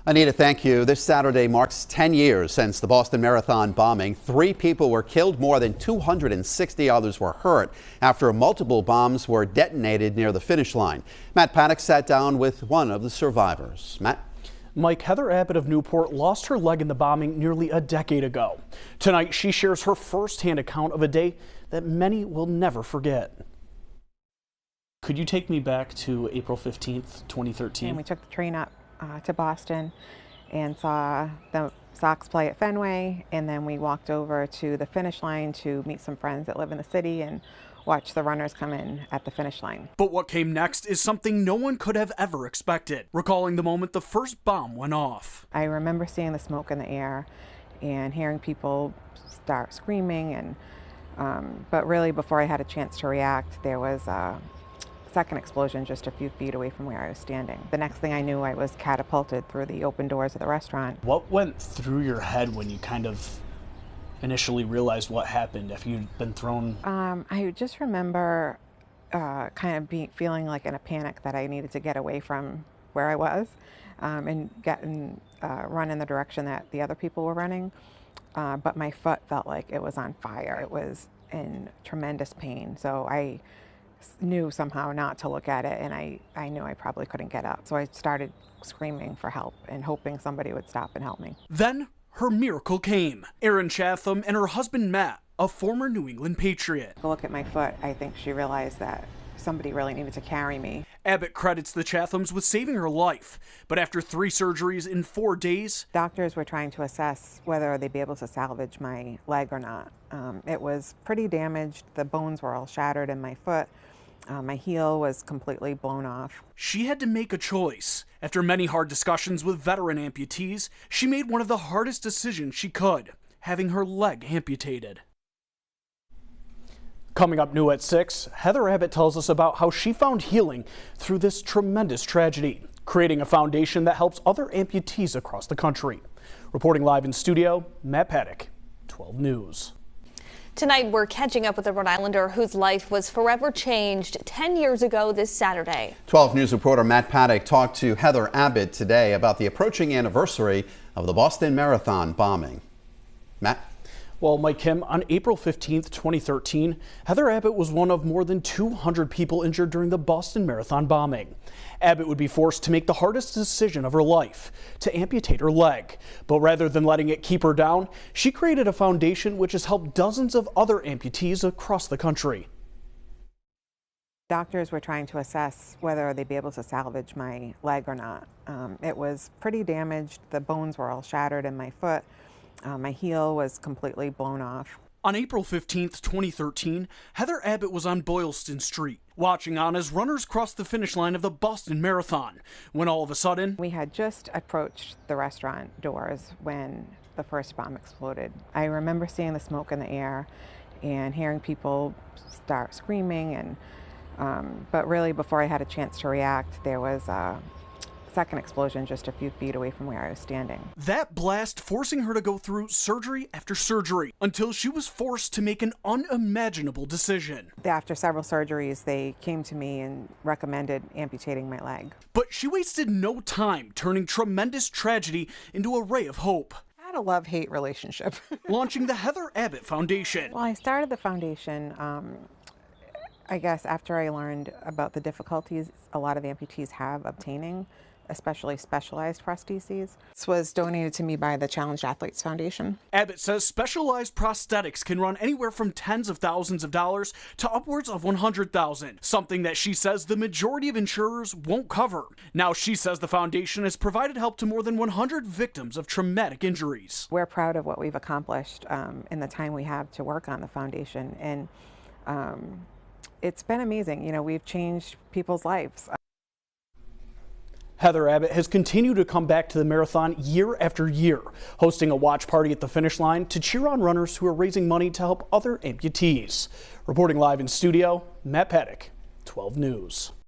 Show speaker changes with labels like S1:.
S1: Anita, thank you. This Saturday marks 10 years since the Boston Marathon bombing. 3 people were killed, more than 260 others were hurt after multiple bombs were detonated near the finish line. Matt Paddock sat down with one of the survivors. Matt?
S2: Mike, Heather Abbott of Newport lost her leg in the bombing nearly a decade ago. Tonight, she shares her firsthand account of a day that many will never forget. Could you take me back to April 15th, 2013?
S3: And we took the train up to Boston and saw the Sox play at Fenway, and then we walked over to the finish line to meet some friends that live in the city and watch the runners come in at the finish line.
S2: But what came next is something no one could have ever expected, recalling the moment the first bomb went off.
S3: I remember seeing the smoke in the air and hearing people start screaming, and but really before I had a chance to react, there was a second explosion just a few feet away from where I was standing. The next thing I knew, I was catapulted through the open doors of the restaurant.
S2: What went through your head when you kind of initially realized what happened after you'd been thrown?
S3: I just remember kind of feeling like in a panic that I needed to get away from where I was and run in the direction that the other people were running. But my foot felt like it was on fire. It was in tremendous pain. So I knew somehow not to look at it, and I knew I probably couldn't get up. So I started screaming for help and hoping somebody would stop and help me.
S2: Then her miracle came. Erin Chatham and her husband Matt, a former New England Patriot.
S3: Look at my foot. I think she realized that somebody really needed to carry me.
S2: Abbott credits the Chathams with saving her life, but after 3 surgeries in 4 days,
S3: doctors were trying to assess whether they'd be able to salvage my leg or not. It was pretty damaged. The bones were all shattered in my foot. My heel was completely blown off.
S2: She had to make a choice. After many hard discussions with veteran amputees, she made one of the hardest decisions she could, having her leg amputated. Coming up new at 6, Heather Abbott tells us about how she found healing through this tremendous tragedy, creating a foundation that helps other amputees across the country. Reporting live in studio, Matt Paddock, 12 News.
S4: Tonight, we're catching up with a Rhode Islander whose life was forever changed 10 years ago this Saturday.
S1: 12 News reporter Matt Paddock talked to Heather Abbott today about the approaching anniversary of the Boston Marathon bombing. Matt?
S2: Well, Mike Kim, on April 15th, 2013, Heather Abbott was one of more than 200 people injured during the Boston Marathon bombing. Abbott would be forced to make the hardest decision of her life, to amputate her leg. But rather than letting it keep her down, she created a foundation which has helped dozens of other amputees across the country.
S3: Doctors were trying to assess whether they'd be able to salvage my leg or not. It was pretty damaged. The bones were all shattered in my foot. My heel was completely blown off.
S2: On April 15th, 2013, Heather Abbott was on Boylston Street, watching on as runners crossed the finish line of the Boston Marathon, when all of a sudden,
S3: we had just approached the restaurant doors when the first bomb exploded. I remember seeing the smoke in the air and hearing people start screaming, and but really before I had a chance to react, there was a second explosion just a few feet away from where I was standing.
S2: That blast forcing her to go through surgery after surgery until she was forced to make an unimaginable decision.
S3: After several surgeries, they came to me and recommended amputating my leg.
S2: But she wasted no time turning tremendous tragedy into a ray of hope.
S3: I had a love-hate relationship.
S2: Launching the Heather Abbott Foundation.
S3: Well, I started the foundation I guess after I learned about the difficulties a lot of amputees have obtaining, especially specialized prostheses. This was donated to me by the Challenged Athletes Foundation.
S2: Abbott says specialized prosthetics can run anywhere from tens of thousands of dollars to upwards of $100,000, something that she says the majority of insurers won't cover. Now she says the foundation has provided help to more than 100 victims of traumatic injuries.
S3: We're proud of what we've accomplished in the time we have to work on the foundation, and it's been amazing. You know, we've changed people's lives.
S2: Heather Abbott has continued to come back to the marathon year after year, hosting a watch party at the finish line to cheer on runners who are raising money to help other amputees. Reporting live in studio, Matt Paddock, 12 News.